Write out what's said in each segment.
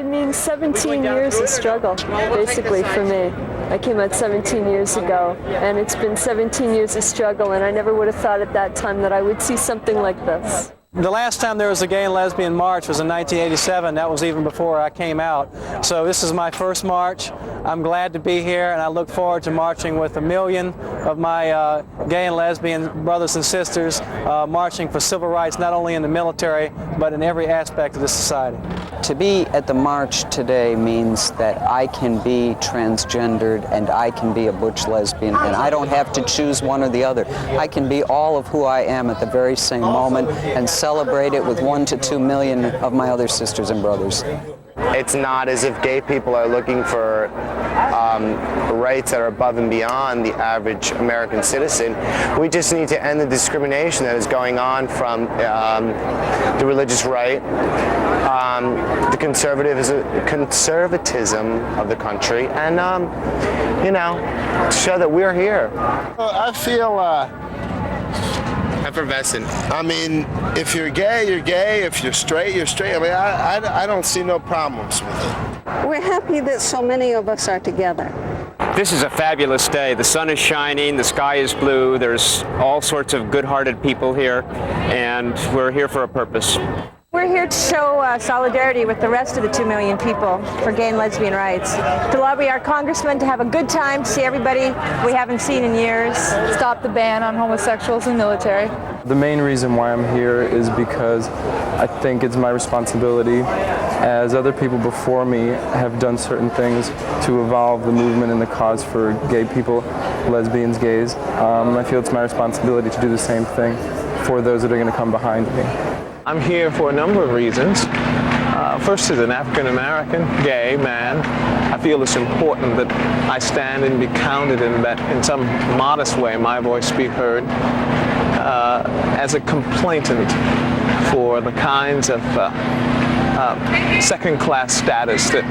mean, 17 years of struggle, basically, for me. I came out 17 years ago, and it's been 17 years of struggle, and I never would have thought at that time that I would see something like this. The last time there was a gay and lesbian march was in 1987. That was even before I came out. So this is my first march. I'm glad to be here, and I look forward to marching with 1 million of my gay and lesbian brothers and sisters, marching for civil rights, not only in the military, but in every aspect of the society. To be at the march today means that I can be transgendered and I can be a butch lesbian, and I don't have to choose one or the other. I can be all of who I am at the very same moment and celebrate it with 1 to 2 million of my other sisters and brothers. It's not as if gay people are looking for rights that are above and beyond the average American citizen. We just need to end the discrimination that is going on from the religious right, the conservatism of the country, and you know, to show that we're here. I feel effervescent. I mean, if you're gay, you're gay. If you're straight, you're straight. I mean, I don't see no problems with it. We're happy that so many of us are together. This is a fabulous day. The sun is shining, the sky is blue, there's all sorts of good-hearted people here, and we're here for a purpose. We're here to show solidarity with the rest of the 2 million people for gay and lesbian rights. To lobby our congressman to have a good time, to see everybody we haven't seen in years. Stop the ban on homosexuals in the military. The main reason why I'm here is because I think it's my responsibility, as other people before me have done certain things to evolve the movement and the cause for gay people, lesbians, gays. I feel it's my responsibility to do the same thing for those that are going to come behind me. I'm here for a number of reasons. First, as an African-American gay man, I feel it's important that I stand and be counted, and that in some modest way my voice be heard as a complainant for the kinds of second-class status that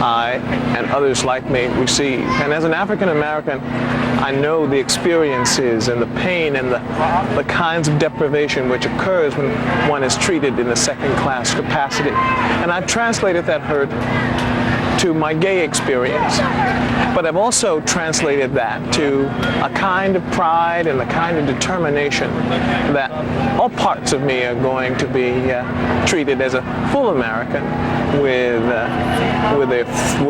I and others like me receive. And as an African-American, I know the experiences and the pain and the kinds of deprivation which occurs when one is treated in a second-class capacity. And I've translated that hurt to my gay experience. But I've also translated that to a kind of pride and a kind of determination that all parts of me are going to be treated as a full American with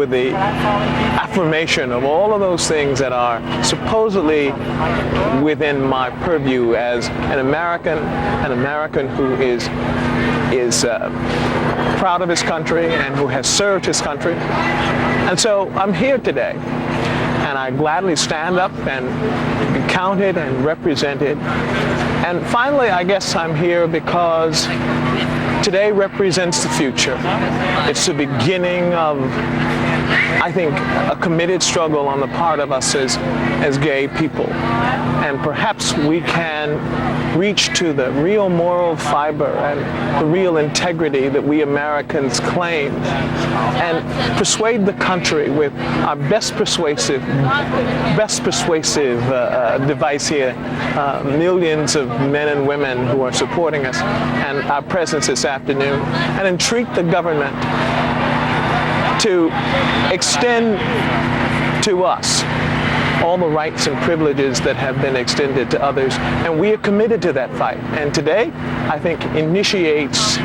the affirmation of all of those things that are supposedly within my purview as an American who is proud of his country and who has served his country. And so I'm here today, and I gladly stand up and be counted and represented. And finally, I guess I'm here because today represents the future. It's the beginning of, I think, a committed struggle on the part of us as gay people. And perhaps we can reach to the real moral fiber and the real integrity that we Americans claim, and persuade the country with our best persuasive device here, millions of men and women who are supporting us and our presence this afternoon, and entreat the government to extend to us all the rights and privileges that have been extended to others. And we are committed to that fight. And today, I think, initiates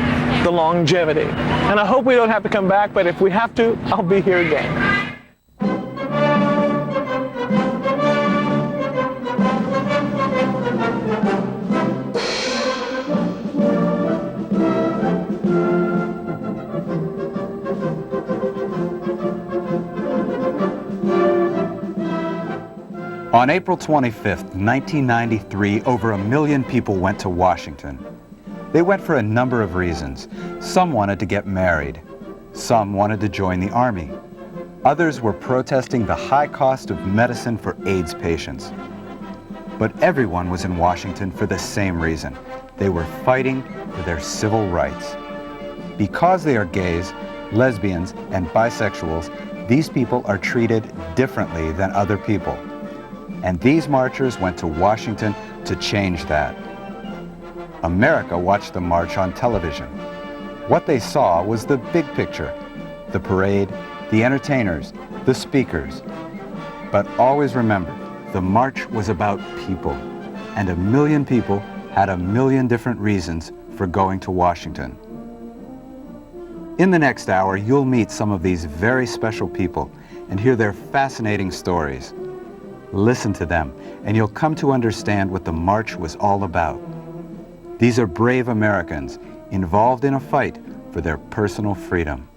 the longevity. And I hope we don't have to come back, but if we have to, I'll be here again. On April 25th, 1993, over 1 million people went to Washington. They went for a number of reasons. Some wanted to get married. Some wanted to join the Army. Others were protesting the high cost of medicine for AIDS patients. But everyone was in Washington for the same reason. They were fighting for their civil rights. Because they are gays, lesbians, and bisexuals, these people are treated differently than other people. And these marchers went to Washington to change that. America watched the march on television. What they saw was the big picture. the parade, the entertainers, the speakers. But always remember, the march was about people, and 1 million people had 1 million different reasons for going to Washington. In the next hour, you'll meet some of these very special people and hear their fascinating stories. Listen to them, and you'll come to understand what the march was all about. These are brave Americans involved in a fight for their personal freedom.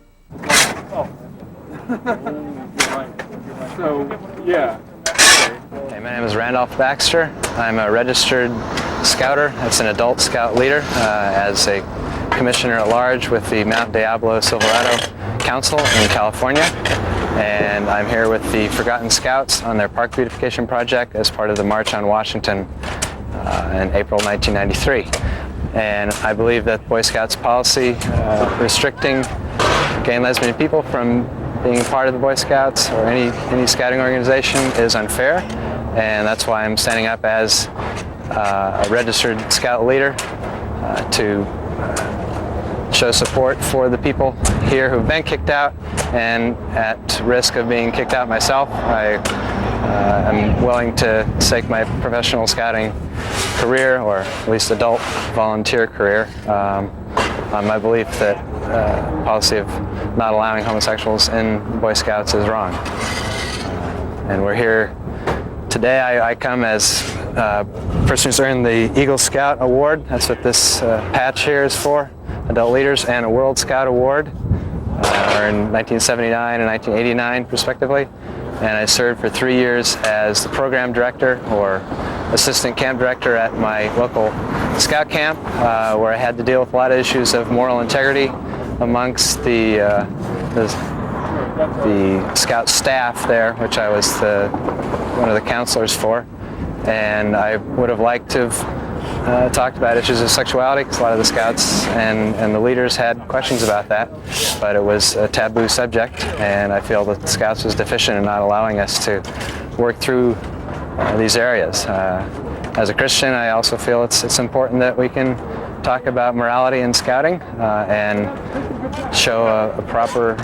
Okay, my name is Randolph Baxter. I'm a registered scouter. That's an adult scout leader as a commissioner at large with the Mount Diablo Silverado Council in California. And I'm here with the Forgotten Scouts on their park beautification project as part of the March on Washington in April 1993. And I believe that Boy Scouts policy restricting gay and lesbian people from being part of the Boy Scouts or any scouting organization is unfair, and that's why I'm standing up as a registered scout leader to show support for the people here who've been kicked out, and at risk of being kicked out myself, I am willing to stake my professional scouting career, or at least adult volunteer career, on my belief that policy of not allowing homosexuals in Boy Scouts is wrong. And we're here today. I come as a person who's earned the Eagle Scout Award. That's what this patch here is for, adult leaders, and a World Scout Award, earned 1979 and 1989 respectively. And I served for 3 years as the program director or assistant camp director at my local scout camp, where I had to deal with a lot of issues of moral integrity amongst the scout staff there, which I was one of the counselors for. And I would have liked to have talked about issues of sexuality, because a lot of the scouts and the leaders had questions about that, but it was a taboo subject, and I feel that the Scouts was deficient in not allowing us to work through these areas. As a Christian, I also feel it's important that we can talk about morality in scouting and show a proper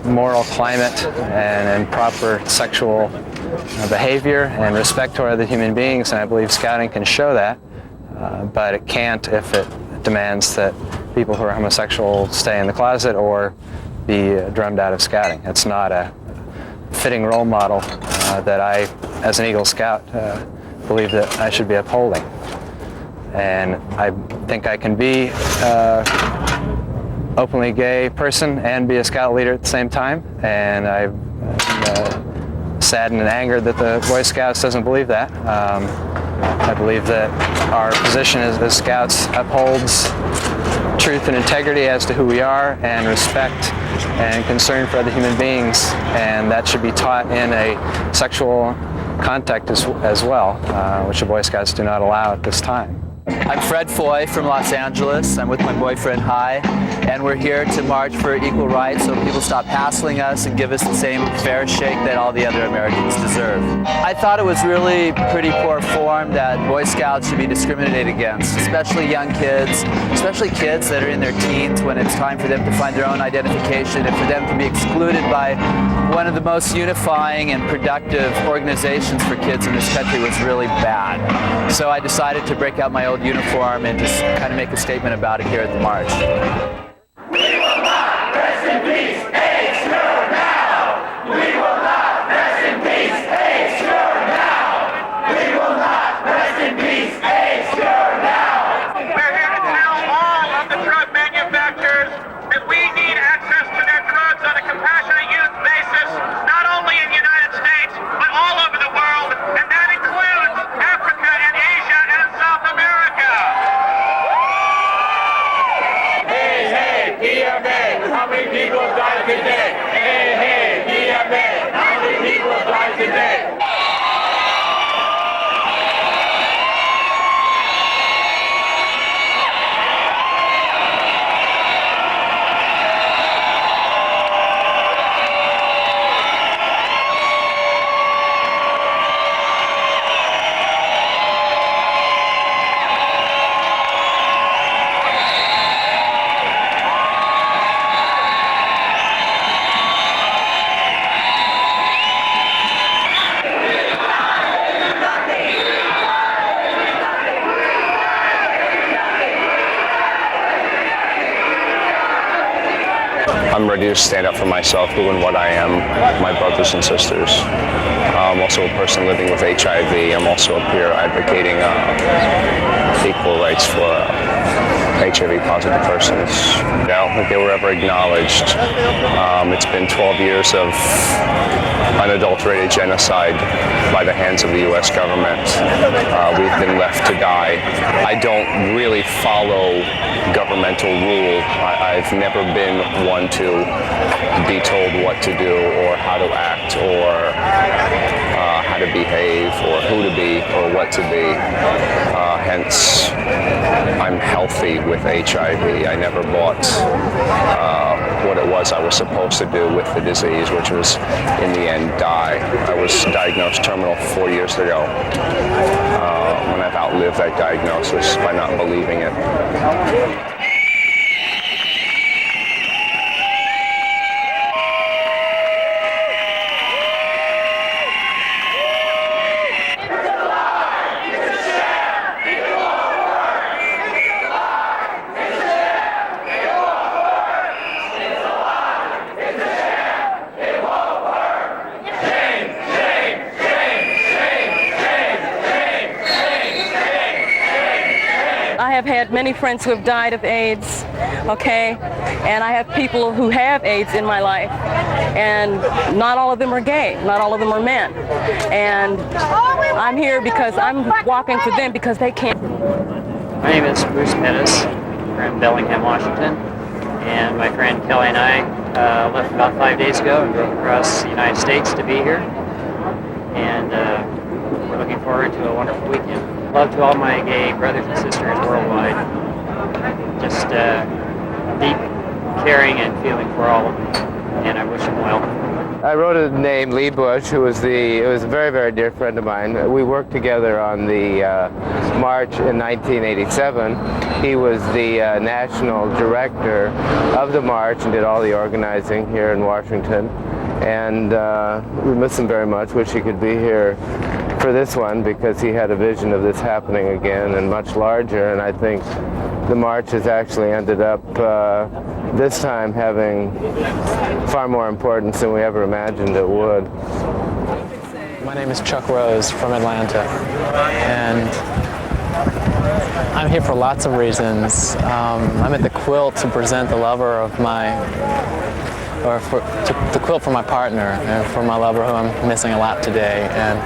moral climate and proper sexual behavior and respect toward other human beings, and I believe scouting can show that, but it can't if it demands that people who are homosexual stay in the closet or be drummed out of scouting. It's not a fitting role model that I, as an Eagle Scout, believe that I should be upholding. And I think I can be openly gay person and be a scout leader at the same time, and I'm saddened and angered that the Boy Scouts doesn't believe that. I believe that our position as Scouts upholds truth and integrity as to who we are, and respect and concern for other human beings, and that should be taught in a sexual context as well, which the Boy Scouts do not allow at this time. I'm Fred Foy from Los Angeles. I'm with my boyfriend Hi, and we're here to march for equal rights so people stop hassling us and give us the same fair shake that all the other Americans deserve. I thought it was really pretty poor form that Boy Scouts should be discriminated against, especially young kids, especially kids that are in their teens when it's time for them to find their own identification, and for them to be excluded by one of the most unifying and productive organizations for kids in this country was really bad. So I decided to break out my old uniform and just kind of make a statement about it here at the march. We will not rest in peace, hey, sure now! We will not rest in peace, hey, sure now! We will not rest in peace, hey, sure now! We're here to tell all of the drug manufacturers that we need access to their drugs on a compassionate use basis, not only in the United States, but all over the world, and that includes Africa and Asia and South America. Hey, hey, PMA, how many people died today? Hey, hey, PMA. I'm ready to stand up for myself, who and what I am, my brothers and sisters. I'm also a person living with HIV. I'm also up here advocating equal rights for HIV-positive persons. I don't think they were ever acknowledged. It's been 12 years of unadulterated genocide by the hands of the U.S. government. We've been left to die. I don't really follow governmental rule. I've never been one to be told what to do or how to act or how to behave or who to be or what to be. Hence, I'm healthy with HIV. I never bought what it was I was supposed to do with the disease, which was, in the end, die. I was diagnosed terminal 4 years ago, when I've outlived that diagnosis by not believing it. I have had many friends who have died of AIDS, okay? And I have people who have AIDS in my life. And not all of them are gay, not all of them are men. And I'm here because I'm walking for them because they can't. My name is Bruce Pettis. We're in Bellingham, Washington. And my friend Kelly and I left about 5 days ago and drove across the United States to be here. And we're looking forward to a wonderful weekend. Love to all my gay brothers and sisters worldwide. Just deep caring and feeling for all of them, and I wish them well. I wrote a name, Lee Bush, who was a very, very dear friend of mine. We worked together on the march in 1987. He was the national director of the march and did all the organizing here in Washington. And we miss him very much. Wish he could be here for this one because he had a vision of this happening again and much larger. And I think the march has actually ended up this time having far more importance than we ever imagined it would. My name is Chuck Rose from Atlanta, and I'm here for lots of reasons. I'm at the quilt to present the lover of the quilt for my partner and for my lover who I'm missing a lot today. And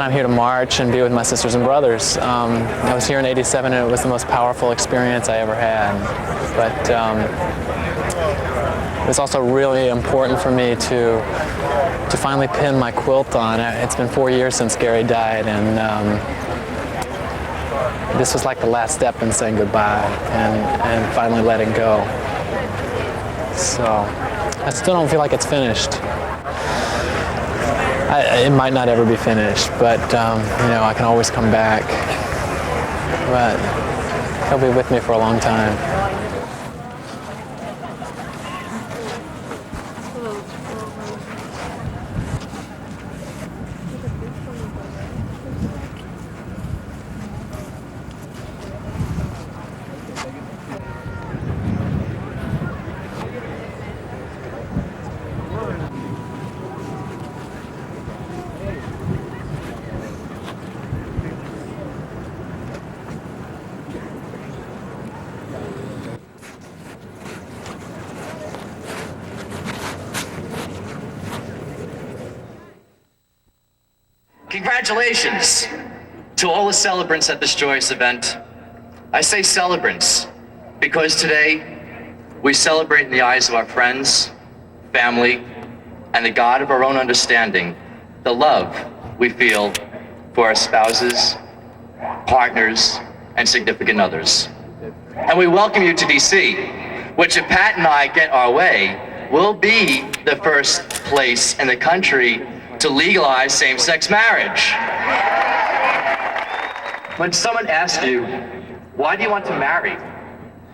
I'm here to march and be with my sisters and brothers. I was here in '87 and it was the most powerful experience I ever had. But it was also really important for me to finally pin my quilt on. It's been 4 years since Gary died, and this was like the last step in saying goodbye and finally letting go. So I still don't feel like it's finished. It might not ever be finished, but I can always come back. But he'll be with me for a long time. Congratulations to all the celebrants at this joyous event. I say celebrants because today we celebrate in the eyes of our friends, family, and the God of our own understanding, the love we feel for our spouses, partners, and significant others. And we welcome you to DC, which if Pat and I get our way, will be the first place in the country to legalize same-sex marriage. When someone asks you, why do you want to marry?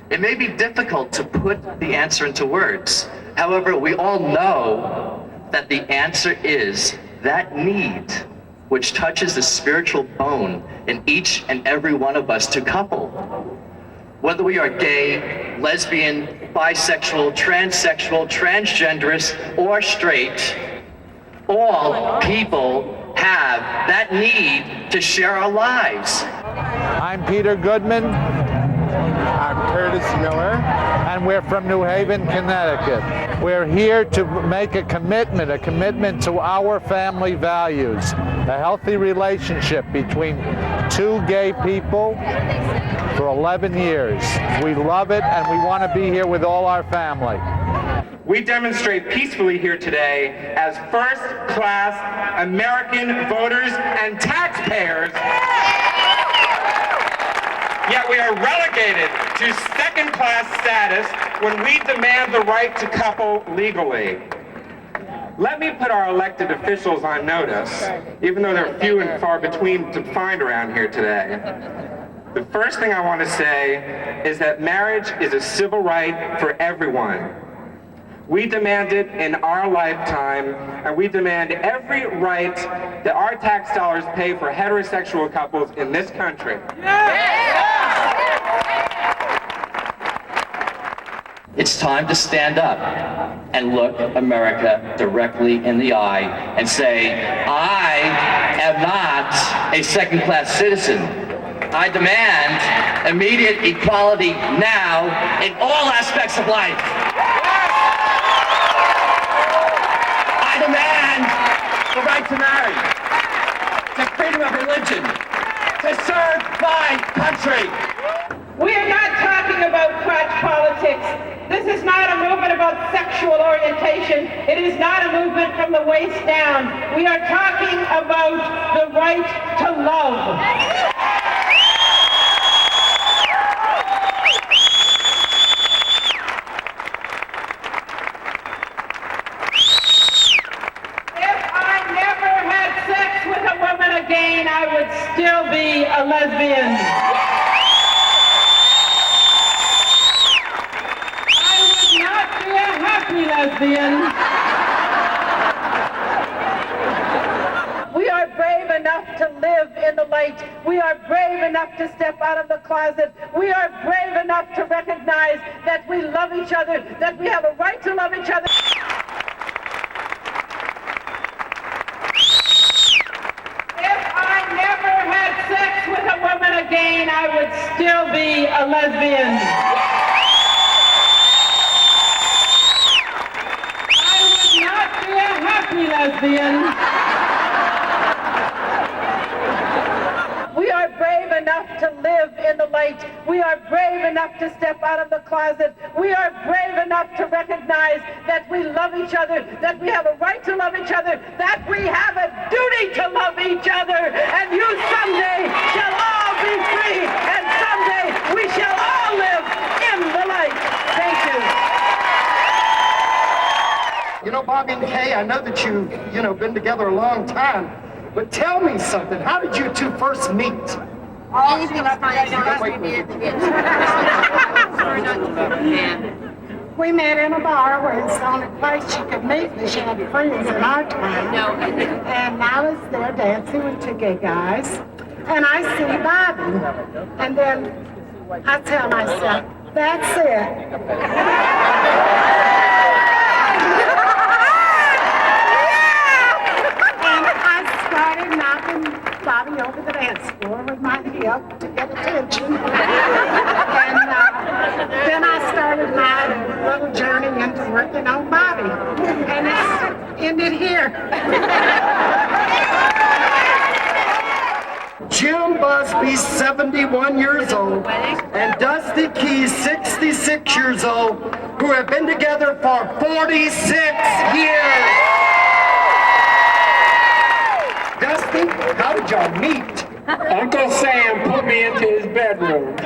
It may be difficult to put the answer into words. However, we all know that the answer is that need which touches the spiritual bone in each and every one of us to couple. Whether we are gay, lesbian, bisexual, transsexual, transgenderist, or straight, all people have that need to share our lives. I'm Peter Goodman. I'm Curtis Miller. And we're from New Haven, Connecticut. We're here to make a commitment to our family values, a healthy relationship between two gay people for 11 years. We love it and we want to be here with all our family. We demonstrate peacefully here today as first-class American voters and taxpayers, yet we are relegated to second-class status when we demand the right to couple legally. Let me put our elected officials on notice, even though they're few and far between to find around here today. The first thing I want to say is that marriage is a civil right for everyone. We demand it in our lifetime, and we demand every right that our tax dollars pay for heterosexual couples in this country. It's time to stand up and look America directly in the eye and say, I am not a second-class citizen. I demand immediate equality now in all aspects of life. I demand the right to marry, to freedom of religion, to serve my country. We are not talking about crotch politics. This is not a movement about sexual orientation. It is not a movement from the waist down. We are talking about the right to love. Again, I would still be a lesbian. I would not be a happy lesbian. We are brave enough to live in the light. We are brave enough to step out of the closet. We are brave enough to recognize that we love each other, that we have a right to love each other. Again, I would still be a lesbian. I would not be a happy lesbian. We are brave enough to live in the light. We are brave enough to step out of the closet. We are brave enough to recognize that we love each other, that we have a right to love each other, that we have a duty to love each other, and you someday shall all be free, and someday we shall all live in the light. Thank you. You know, Bobby and Kay, I know that you've, been together a long time, but tell me something. How did you two first meet? We met in a bar where it's the only place she could meet me. She had friends in our time. And I was there dancing with two gay guys. And I see Bobby. And then I tell myself, that's it. And I started knocking Bobby over the dance floor with my hip to get attention. And then I started my little journey into working on Bobby. And it's ended here. Jim Busby, 71 years old, and Dusty Keys, 66 years old, who have been together for 46 years. Dusty, how did y'all meet? Uncle Sam put me into his bedroom.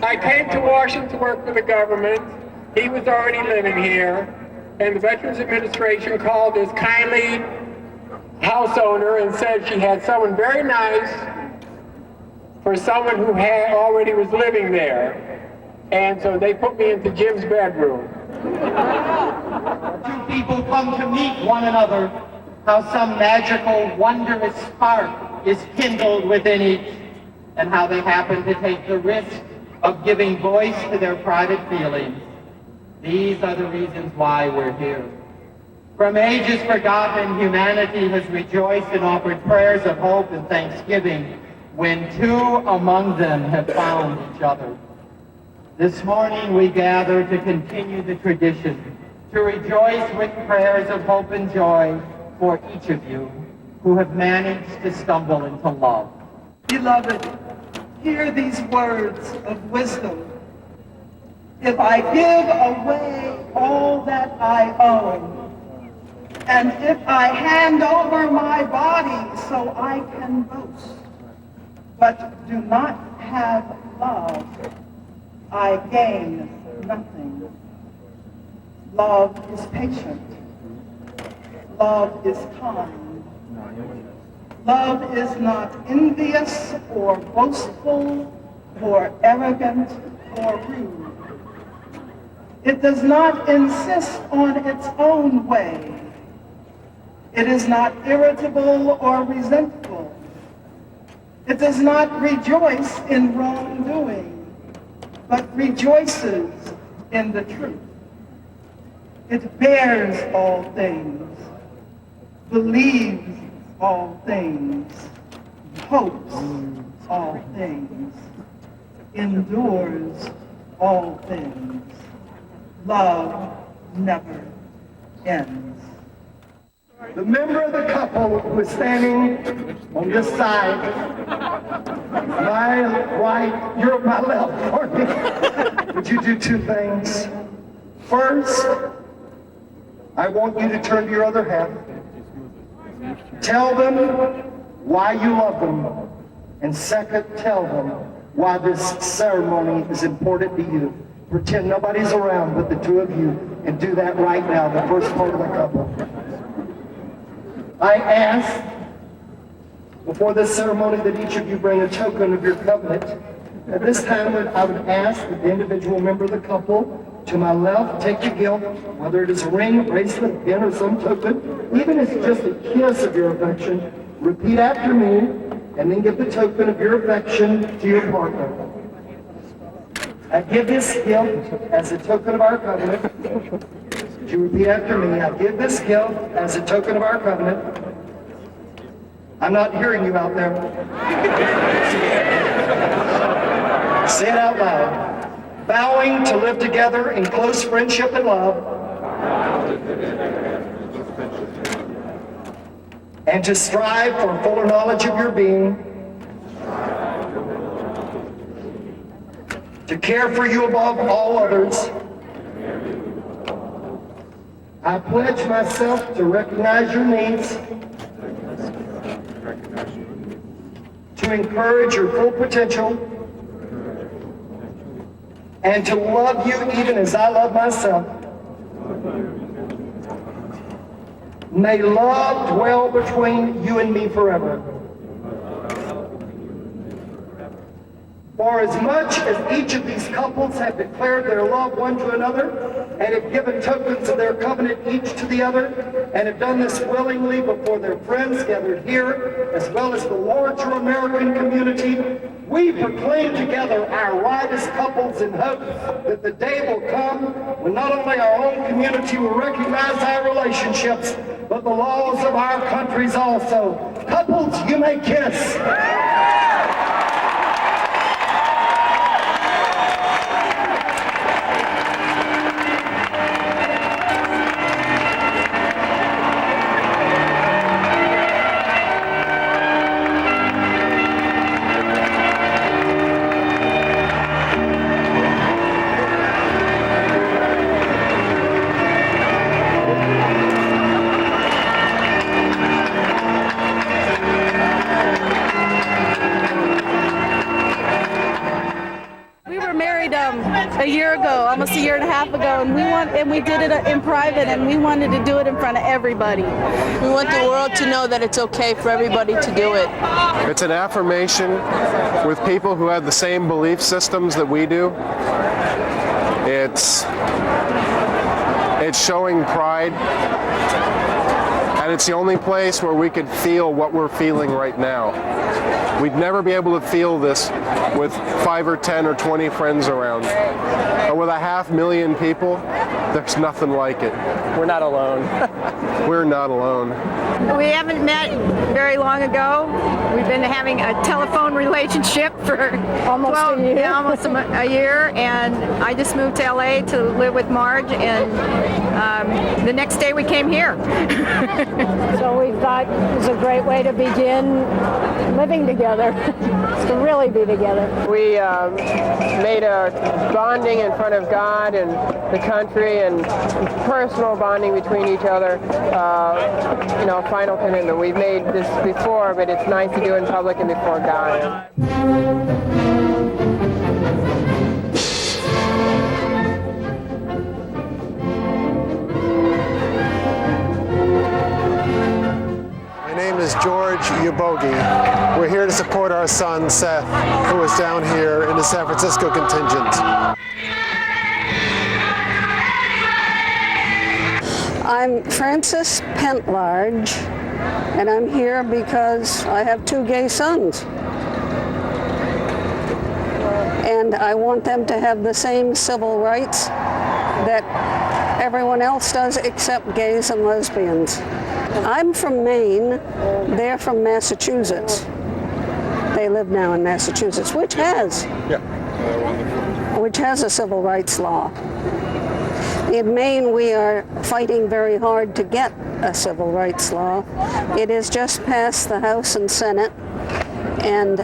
I came to Washington to work for the government. He was already living here. and the Veterans Administration called this kindly house owner and said she had someone very nice for someone who had already was living there. And so they put me into Jim's bedroom. Two people come to meet one another, how some magical, wondrous spark is kindled within each, and how they happen to take the risk of giving voice to their private feelings. These are the reasons why we're here. From ages forgotten, humanity has rejoiced and offered prayers of hope and thanksgiving when two among them have found each other. This morning we gather to continue the tradition, to rejoice with prayers of hope and joy for each of you who have managed to stumble into love. Beloved, hear these words of wisdom. If I give away all that I own, and if I hand over my body so I can boast, but do not have love, I gain nothing. Love is patient. Love is kind. Love is not envious or boastful or arrogant or rude. It does not insist on its own way. It is not irritable or resentful. It does not rejoice in wrongdoing, but rejoices in the truth. It bears all things, believes all things, hopes all things, endures all things. Love never ends. The member of the couple who is standing on this side, my right, you're my left for me. Would you do two things? First, I want you to turn to your other half. Tell them why you love them. And second, tell them why this ceremony is important to you. Pretend nobody's around but the two of you, and do that right now, the first part of the couple. I ask, before this ceremony, that each of you bring a token of your covenant. At this time, I would ask that the individual member of the couple to my left take your gift, whether it is a ring, a bracelet, pin, or some token, even if it's just a kiss of your affection. Repeat after me, and then give the token of your affection to your partner. I give this gift as a token of our covenant. Would you repeat after me? I give this gift as a token of our covenant. I'm not hearing you out there. Say it out loud. Vowing to live together in close friendship and love, and to strive for a fuller knowledge of your being, to care for you above all others. I pledge myself to recognize your needs, to encourage your full potential, and to love you even as I love myself. May love dwell between you and me forever. For as much as each of these couples have declared their love one to another, and have given tokens of their covenant each to the other, and have done this willingly before their friends gathered here, as well as the larger American community, we proclaim together our right as couples in hope that the day will come when not only our own community will recognize our relationships, but the laws of our countries also. Couples, you may kiss. year ago, almost a year and a half ago, and we did it in private, and we wanted to do it in front of everybody. We want the world to know that it's okay for everybody to do it. It's an affirmation with people who have the same belief systems that we do. It's showing pride, and it's the only place where we could feel what we're feeling right now. We'd never be able to feel this with 5 or 10 or 20 friends around. But with 500,000 people, there's nothing like it. We're not alone. We're not alone. We haven't met very long ago. We've been having a telephone relationship for almost a year, and I just moved to LA to live with Marge, and the next day we came here. So we thought it was a great way to begin living together, to really be together. We made a bonding in front of God and the country, and personal bonding between each other, final commitment. We've made this before, but it's nice to do it in public and before God. My name is George Ubogi. We're here to support our son, Seth, who is down here in the San Francisco contingent. I'm Frances Pentlarge, and I'm here because I have 2 gay sons. And I want them to have the same civil rights that everyone else does except gays and lesbians. I'm from Maine, they're from Massachusetts. They live now in Massachusetts, which has a civil rights law. In Maine, we are fighting very hard to get a civil rights law. It has just passed the House and Senate, and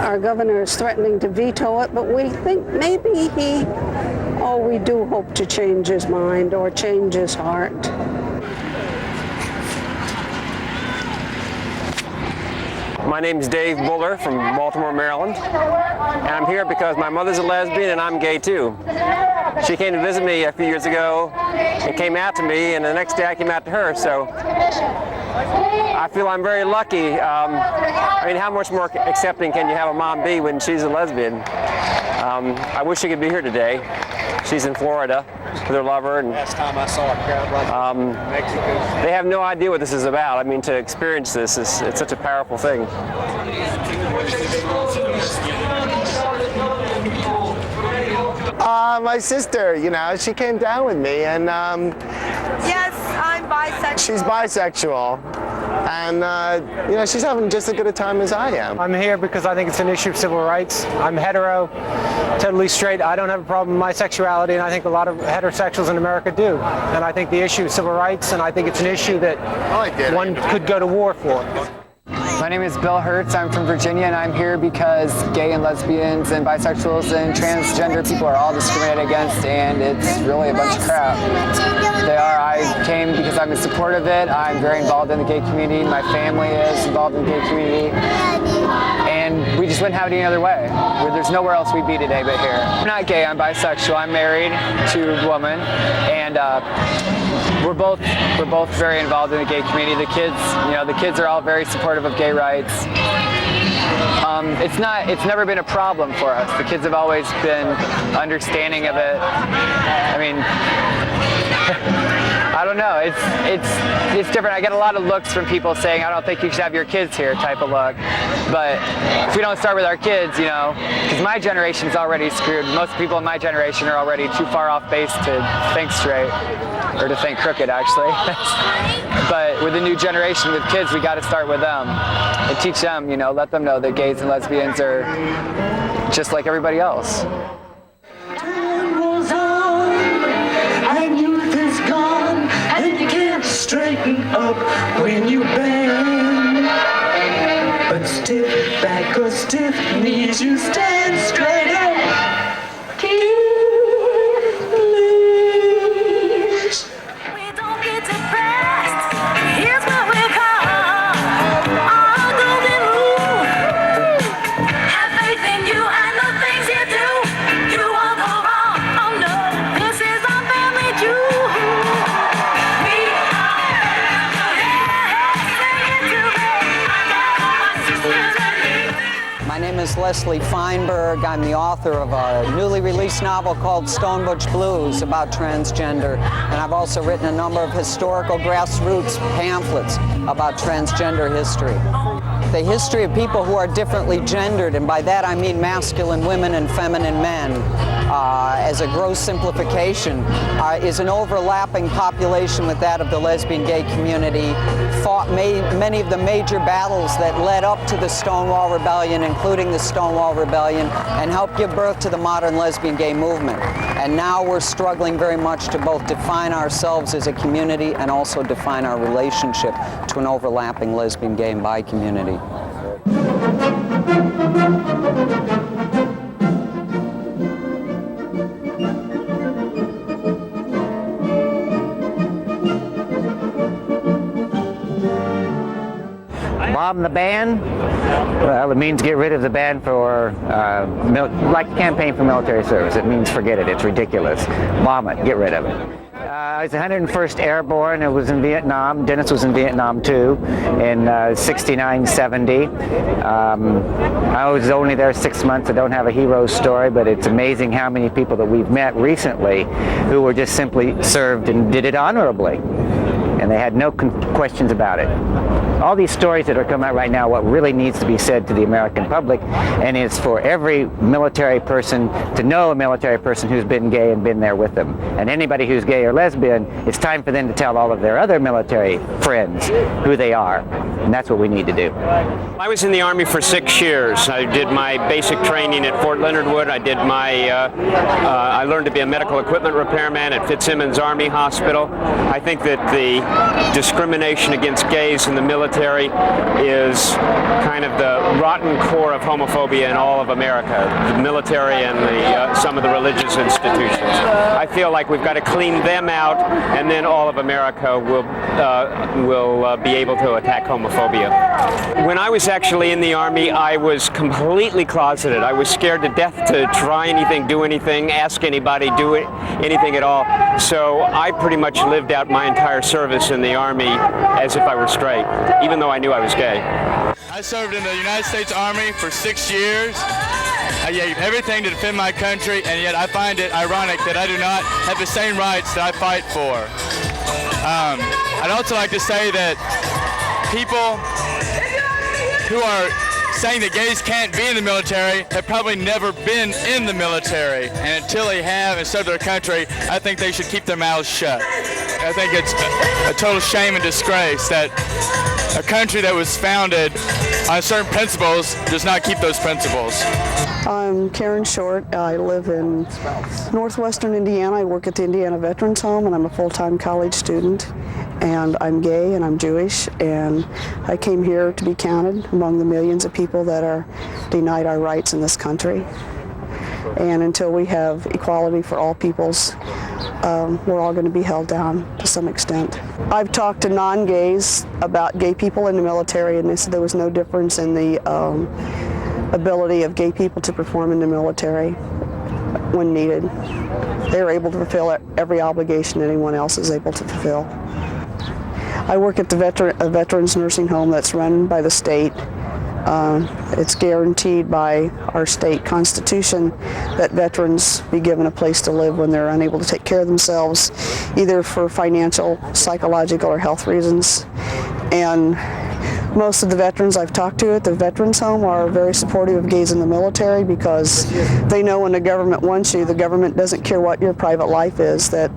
our governor is threatening to veto it, but we think maybe we do hope to change his mind or change his heart. My name is Dave Buller from Baltimore, Maryland, and I'm here because my mother's a lesbian and I'm gay too. She came to visit me a few years ago and came out to me, and the next day I came out to her, so I feel I'm very lucky. How much more accepting can you have a mom be when she's a lesbian? I wish she could be here today. She's in Florida with her lover, and last time I saw a crowd like Mexico. They have no idea what this is about. To experience this it's such a powerful thing. My sister, she came down with me, and yes, I'm bisexual. She's bisexual. And, she's having just as good a time as I am. I'm here because I think it's an issue of civil rights. I'm hetero, totally straight. I don't have a problem with my sexuality, and I think a lot of heterosexuals in America do. And I think the issue of civil rights, and I think it's an issue that one could go to war for. My name is Bill Hertz. I'm from Virginia, and I'm here because gay and lesbians and bisexuals and transgender people are all discriminated against, and it's really a bunch of crap. They are. I came because I'm in support of it. I'm very involved in the gay community. My family is involved in the gay community. And we just wouldn't have it any other way. There's nowhere else we'd be today but here. I'm not gay, I'm bisexual. I'm married to a woman, and we're both very involved in the gay community. The kids are all very supportive of gay rights. It's never been a problem for us. The kids have always been understanding of it. I don't know. It's different. I get a lot of looks from people saying, "I don't think you should have your kids here," type of look. But if we don't start with our kids, because my generation's already screwed. Most people in my generation are already too far off base to think straight, or to think crooked, actually. But with the new generation, with kids, we got to start with them and teach them. Let them know that gays and lesbians are just like everybody else. Straighten up when you bend, but stiff back or stiff knees, you stand straight up. Please. We don't get depressed. Here's what we'll call our golden rule. Have faith in you and the things you do. You won't go wrong. Oh is Leslie Feinberg. I'm the author of a newly released novel called Stone Butch Blues about transgender, and I've also written a number of historical grassroots pamphlets about transgender history. The history of people who are differently gendered, and by that I mean masculine women and feminine men, as a gross simplification, is an overlapping population with that of the lesbian gay community, fought many of the major battles that led up to the Stonewall Rebellion, including the Stonewall Rebellion, and helped give birth to the modern lesbian gay movement. And now we're struggling very much to both define ourselves as a community and also define our relationship to an overlapping lesbian, gay, and bi community. Bomb the ban? Well, it means get rid of the ban for, like the campaign for military service. It means forget it. It's ridiculous. Bomb it. Get rid of it. I was 101st Airborne. It was in Vietnam. Dennis was in Vietnam too, in 69, 70. I was only there 6 months. I don't have a hero story, but it's amazing how many people that we've met recently who were just simply served and did it honorably. And they had no questions about it. All these stories that are coming out right now, what really needs to be said to the American public, and is for every military person to know a military person who's been gay and been there with them. And anybody who's gay or lesbian, it's time for them to tell all of their other military friends who they are. And that's what we need to do. I was in the Army for 6 years. I did my basic training at Fort Leonard Wood. I did my, I learned to be a medical equipment repairman at Fitzsimmons Army Hospital. I think that the discrimination against gays in the military is kind of the rotten core of homophobia in all of America, the military and some of the religious institutions. I feel like we've got to clean them out, and then all of America will be able to attack homophobia. When I was actually in the Army, I was completely closeted. I was scared to death to try anything, do anything, ask anybody, do anything at all. So I pretty much lived out my entire service in the Army as if I were straight, even though I knew I was gay. I served in the United States Army for 6 years. I gave everything to defend my country, and yet I find it ironic that I do not have the same rights that I fight for. I'd also like to say that people who are saying that gays can't be in the military have probably never been in the military, and until they have and serve their country, I think they should keep their mouths shut. I think it's a total shame and disgrace that a country that was founded on certain principles does not keep those principles. I'm Karen Short. I live in northwestern Indiana. I work at the Indiana Veterans Home, and I'm a full-time college student. And I'm gay and I'm Jewish, and I came here to be counted among the millions of people that are denied our rights in this country. And until we have equality for all peoples, we're all going to be held down to some extent. I've talked to non-gays about gay people in the military, and they said there was no difference in the ability of gay people to perform in the military when needed. They are able to fulfill every obligation anyone else is able to fulfill. I work at the Veterans Nursing Home that's run by the state. It's guaranteed by our state constitution that veterans be given a place to live when they're unable to take care of themselves, either for financial, psychological, or health reasons. And most of the veterans I've talked to at the Veterans Home are very supportive of gays in the military, because they know when the government wants you, the government doesn't care what your private life is, that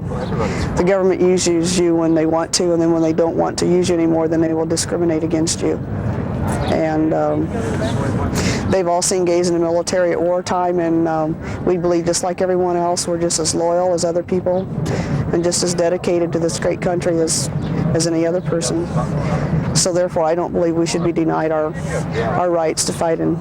the government uses you when they want to, and then when they don't want to use you anymore, then they will discriminate against you. And they've all seen gays in the military at wartime, and we believe, just like everyone else, we're just as loyal as other people and just as dedicated to this great country as any other person. So therefore, I don't believe we should be denied our rights to fight and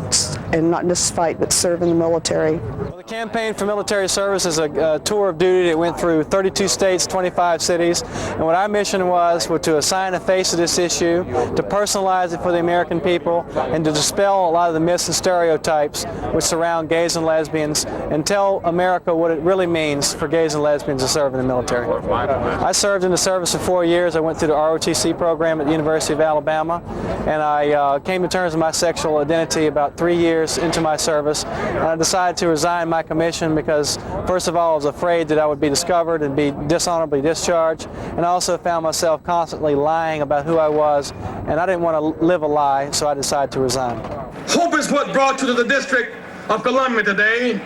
not just fight, but serve in the military. Well, the Campaign for Military Service is a tour of duty that went through 32 states, 25 cities, and what our mission was to assign a face to this issue, to personalize it for the American people, and to dispel a lot of the myths and stereotypes which surround gays and lesbians, and tell America what it really means for gays and lesbians to serve in the military. I served in the service for 4 years. I went through the ROTC program at the University of Alabama, and I came to terms with my sexual identity about 3 years years into my service. And I decided to resign my commission because, first of all, I was afraid that I would be discovered and be dishonorably discharged, and I also found myself constantly lying about who I was, and I didn't want to live a lie, so I decided to resign. Hope is what brought you to the District of Columbia today.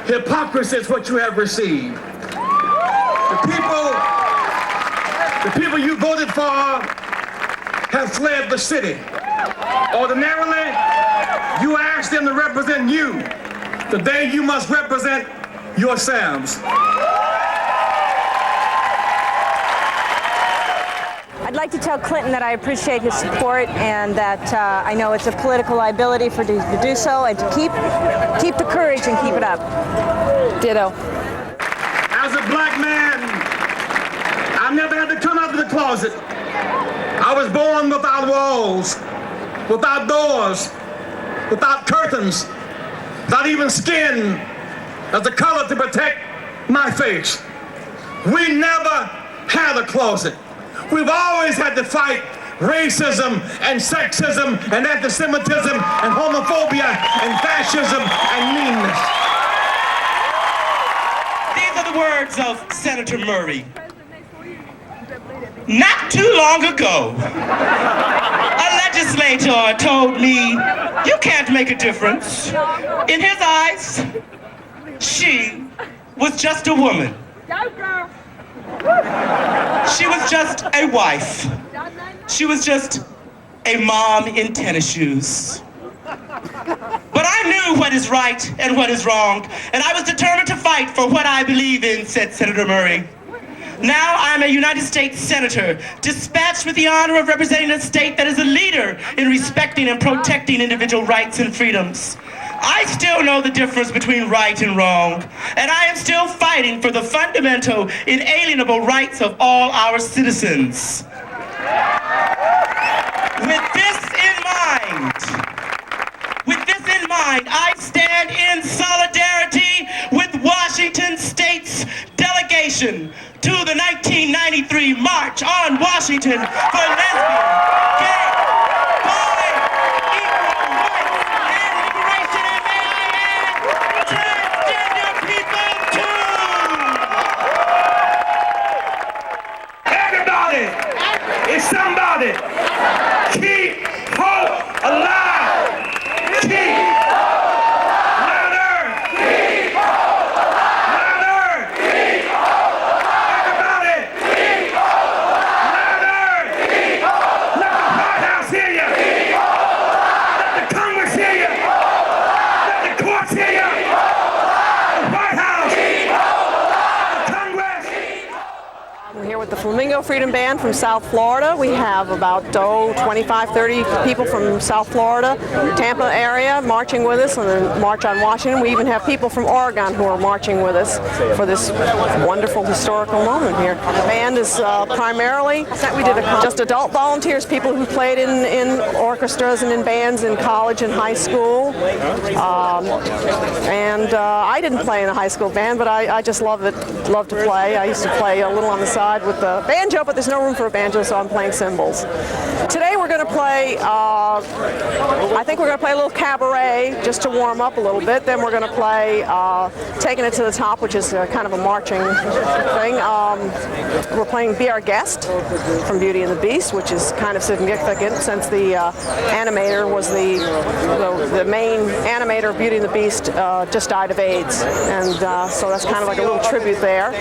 Hypocrisy is what you have received. The people you voted for have fled the city. Ordinarily, you asked them to represent you. Today, you must represent yourselves. I'd like to tell Clinton that I appreciate his support and that I know it's a political liability for him to do so, and to keep the courage and keep it up. Ditto. As a black man, I never had to come out of the closet. I was born without walls, without doors, without curtains, without even skin as a color to protect my face. We never had a closet. We've always had to fight racism and sexism and anti-Semitism and homophobia and fascism and meanness. These are the words of Senator Murray. Not too long ago, a legislator told me, you can't make a difference. In his eyes, she was just a woman. She was just a wife. She was just a mom in tennis shoes. But I knew what is right and what is wrong, and I was determined to fight for what I believe in, said Senator Murray. Now I'm a United States Senator, dispatched with the honor of representing a state that is a leader in respecting and protecting individual rights and freedoms. I still know the difference between right and wrong, and I am still fighting for the fundamental, inalienable rights of all our citizens. With this in mind, I stand in solidarity with Washington State's delegation to the 1993 March on Washington for lesbian, gay, bi, equal rights and liberation, and may I add, transgender people too! Everybody is somebody. Keep hope alive. Keep the Flamingo Freedom Band from South Florida. We have about 25, 30 people from South Florida, Tampa area marching with us on the March on Washington. We even have people from Oregon who are marching with us for this wonderful historical moment here. The band is primarily just adult volunteers, people who played in orchestras and in bands in college and high school. I didn't play in a high school band, but I just love to play. I used to play a little on the side with the banjo, but there's no room for a banjo, so I'm playing cymbals. Today we're going to play, I think we're going to play a little cabaret just to warm up a little bit. Then we're going to play Taking It to the Top, which is kind of a marching thing. We're playing Be Our Guest from Beauty and the Beast, which is kind of significant since the animator was the main animator of Beauty and the Beast just died of AIDS. And so that's kind of like a little tribute there.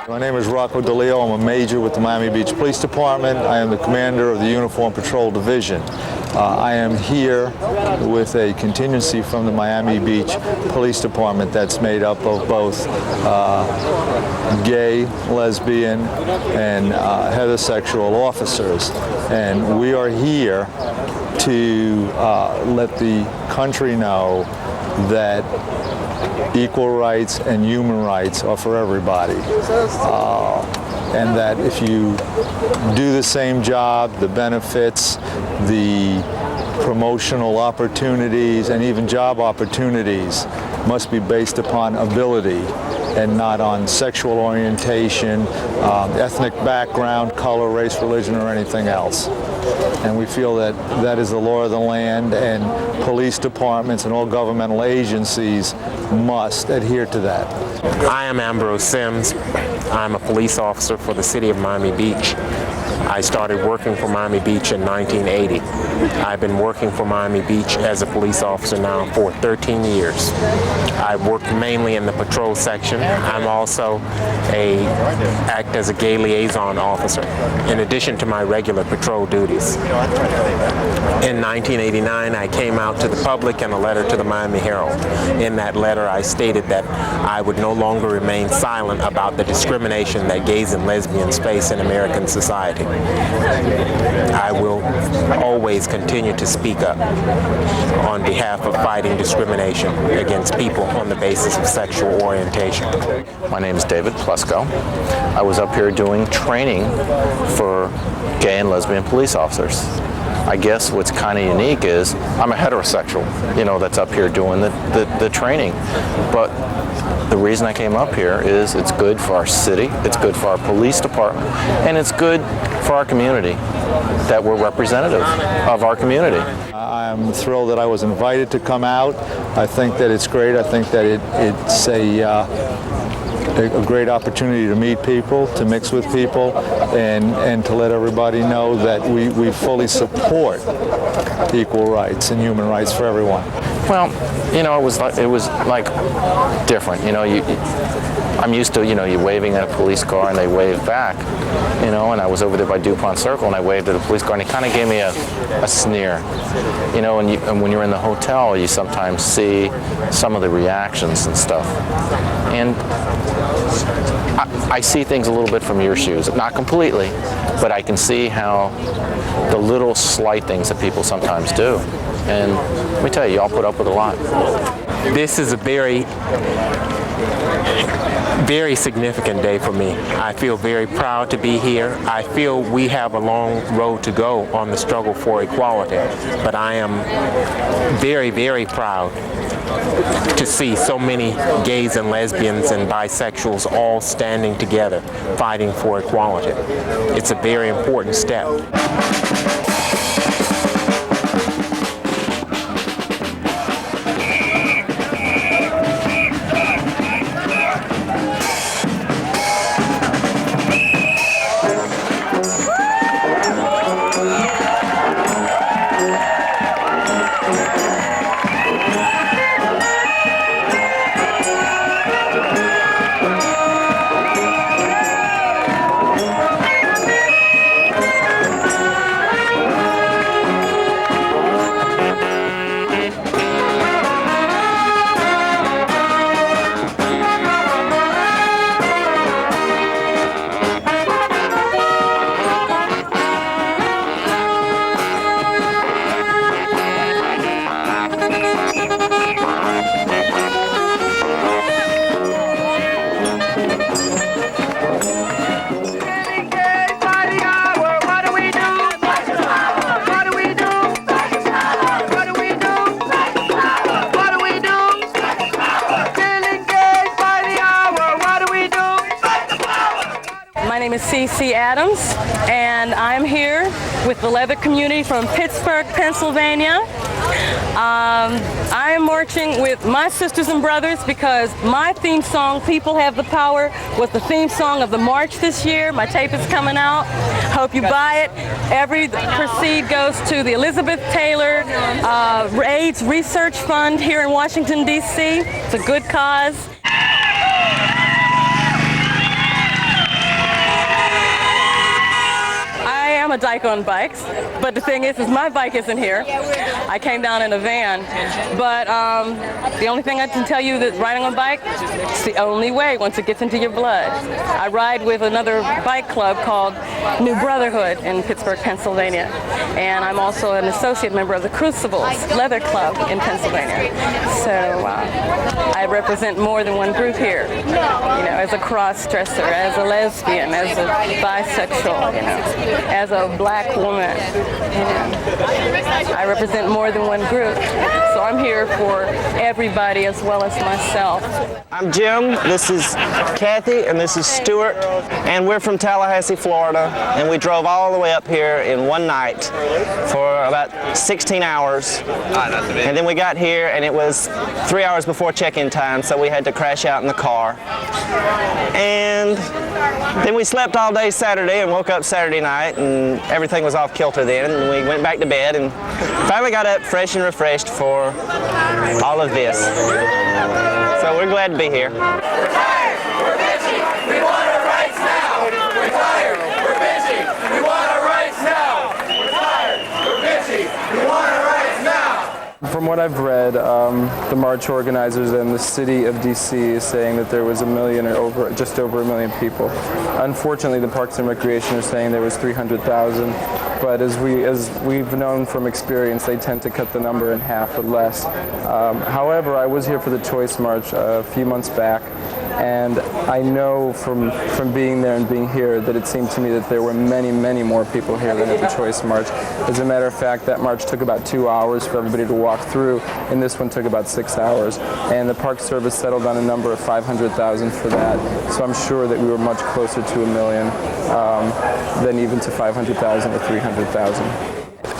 My name is Rocco DeLeo. I'm a major with the Miami Beach Police Department. I am the commander of the Uniform Patrol Division. I am here with a contingency from the Miami Beach Police Department that's made up of both gay, lesbian, and heterosexual officers. And we are here to let the country know that equal rights and human rights are for everybody. And that if you do the same job, the benefits, the promotional opportunities, and even job opportunities must be based upon ability and not on sexual orientation, ethnic background, color, race, religion, or anything else. And we feel that that is the law of the land, and police departments and all governmental agencies must adhere to that. I am Ambrose Sims. I'm a police officer for the city of Miami Beach. I started working for Miami Beach in 1980. I've been working for Miami Beach as a police officer now for 13 years. I've worked mainly in the patrol section. I'm also act as a gay liaison officer in addition to my regular patrol duties. In 1989, I came out to the public in a letter to the Miami Herald. In that letter, I stated that I would no longer remain silent about the discrimination that gays and lesbians face in American society. I will always continue to speak up on behalf of fighting discrimination against people on the basis of sexual orientation. My name is David Plesko. I was up here doing training for gay and lesbian police officers. I guess what's kind of unique is I'm a heterosexual, that's up here doing the training. But the reason I came up here is it's good for our city, it's good for our police department, and it's good for our community that we're representative of our community. I'm thrilled that I was invited to come out. I think that it's great. I think that it's a great opportunity to meet people, to mix with people, and to let everybody know that we fully support equal rights and human rights for everyone. Well, it was like different. I'm used to, you waving at a police car and they wave back, and I was over there by DuPont Circle and I waved at a police car and he kind of gave me a sneer. And when you're in the hotel, you sometimes see some of the reactions and stuff. And I see things a little bit from your shoes, not completely, but I can see how the little slight things that people sometimes do. And let me tell you, y'all put up with a lot. This is a very significant day for me. I feel very proud to be here. I feel we have a long road to go on the struggle for equality, but I am very, very proud to see so many gays and lesbians and bisexuals all standing together fighting for equality. It's a very important step. C.C. Adams, and I'm here with the leather community from Pittsburgh, Pennsylvania. I am marching with my sisters and brothers because my theme song, People Have the Power, was the theme song of the march this year. My tape is coming out. Hope you buy it. Every proceed goes to the Elizabeth Taylor AIDS Research Fund here in Washington, D.C. It's a good cause. a dyke on bikes, but the thing is my bike isn't here. I came down in a van, but the only thing I can tell you that riding on a bike, it's the only way once it gets into your blood. I ride with another bike club called New Brotherhood in Pittsburgh, Pennsylvania, and I'm also an associate member of the Crucibles Leather Club in Pennsylvania. So I represent more than one group here, you know, as a cross-dresser, as a lesbian, as a bisexual, you know, as a black woman. You know. I represent more than one group, so I'm here for everybody as well as myself. I'm Jim, this is Kathy, and this is Stuart, and we're from Tallahassee, Florida, and we drove all the way up here in one night for about 16 hours, and then we got here and it was 3 hours before check-in time, so we had to crash out in the car. And then we slept all day Saturday and woke up Saturday night, and everything was off kilter then, and we went back to bed and finally got up fresh and refreshed for all of this. So we're glad to be here. We're tired, we're bitchy, we want our rights now. We're tired, we're bitchy, we want our rights now. We're tired, we're bitchy, we want our rights now. From what I've read, the march organizers and the city of DC is saying that there was just over a million people. Unfortunately, the Parks and Recreation are saying there was 300,000, but as we've known from experience, they tend to cut the number in half or less. However, I was here for the Choice March a few months back, and I know from being there and being here that it seemed to me that there were many, many more people here than at the Choice March. As a matter of fact, that march took about 2 hours for everybody to walk through, and this one took about 6 hours. And the Park Service settled on a number of 500,000 for that, so I'm sure that we were much closer to 1 million than even to 500,000 or 300,000.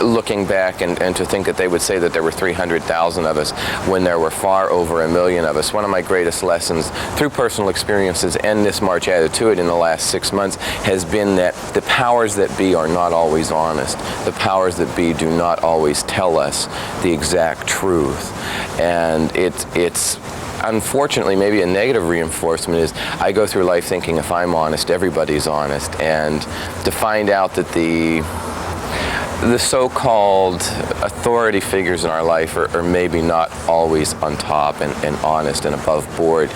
Looking back and to think that they would say that there were 300,000 of us when there were far over 1 million of us. One of my greatest lessons through personal experiences and this march added to it in the last 6 months has been that the powers that be are not always honest. The powers that be do not always tell us the exact truth. And it's unfortunately, maybe a negative reinforcement is I go through life thinking if I'm honest, everybody's honest. And to find out that the so-called authority figures in our life are maybe not always on top and honest and above board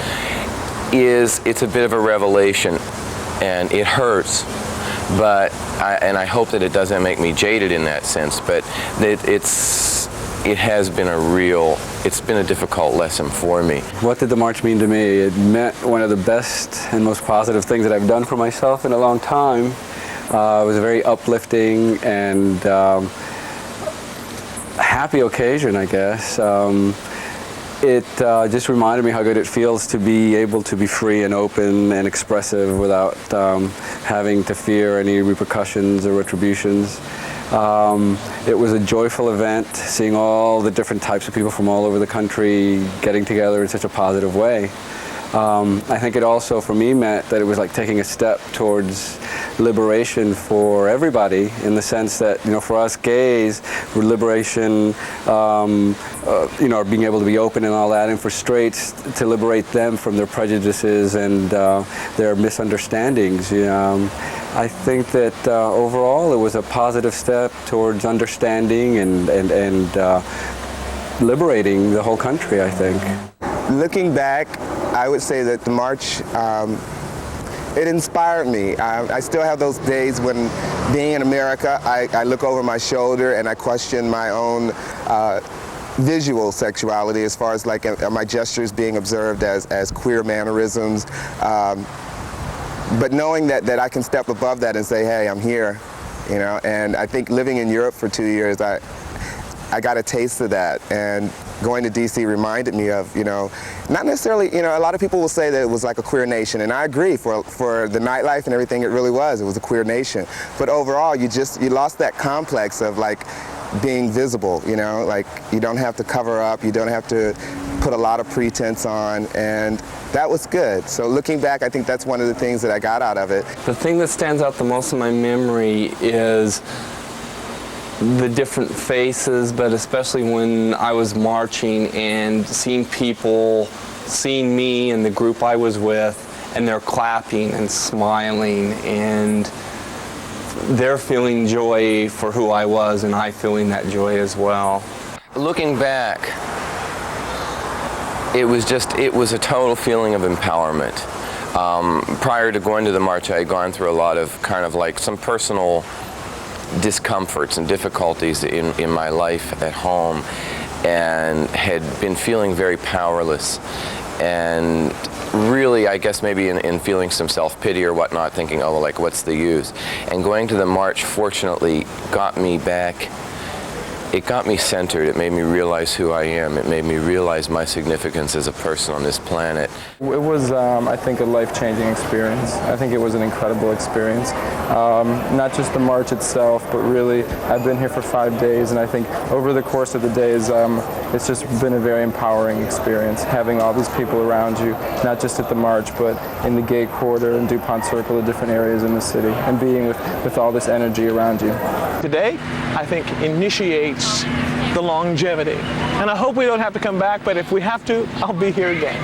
it's a bit of a revelation, and it hurts. But I hope that it doesn't make me jaded in that sense. But it has been it's been a difficult lesson for me. What did the march mean to me? It meant one of the best and most positive things that I've done for myself in a long time. It was a very uplifting and happy occasion, I guess. It just reminded me how good it feels to be able to be free and open and expressive without having to fear any repercussions or retributions. It was a joyful event, seeing all the different types of people from all over the country getting together in such a positive way. I think it also, for me, meant that it was like taking a step towards liberation for everybody, in the sense that, you know, for us gays, liberation, you know, being able to be open and all that, and for straights to liberate them from their prejudices and their misunderstandings. I think that overall it was a positive step towards understanding and liberating the whole country, I think. Looking back, I would say that the march, it inspired me. I still have those days when, being in America, I look over my shoulder and I question my own visual sexuality, as far as like are my gestures being observed as queer mannerisms. But knowing that I can step above that and say, hey, I'm here, you know. And I think living in Europe for 2 years, I got a taste of that, and going to DC reminded me of, you know, not necessarily, you know, a lot of people will say that it was like a queer nation, and I agree, for the nightlife and everything, it really was. It was a queer nation. But overall, you lost that complex of like being visible, you know, like you don't have to cover up, you don't have to put a lot of pretense on, and that was good. So looking back, I think that's one of the things that I got out of it. The thing that stands out the most in my memory is the different faces, but especially when I was marching and seeing people, seeing me and the group I was with, and they're clapping and smiling, and they're feeling joy for who I was and I feeling that joy as well. Looking back, it was a total feeling of empowerment. Prior to going to the march, I had gone through a lot of kind of like some personal discomforts and difficulties in my life at home, and had been feeling very powerless, and really, I guess maybe in feeling some self-pity or whatnot, thinking, oh, well, like, what's the use? And going to the march, fortunately, got me back. It got me centered. It made me realize who I am. It made me realize my significance as a person on this planet. It was, I think, a life-changing experience. I think it was an incredible experience. Not just the march itself, but really, I've been here for 5 days, and I think over the course of the days, it's just been a very empowering experience, having all these people around you, not just at the march, but in the Gay Quarter and DuPont Circle, the different areas in the city, and being with all this energy around you. Today, I think, initiates the longevity. And I hope we don't have to come back, but if we have to, I'll be here again.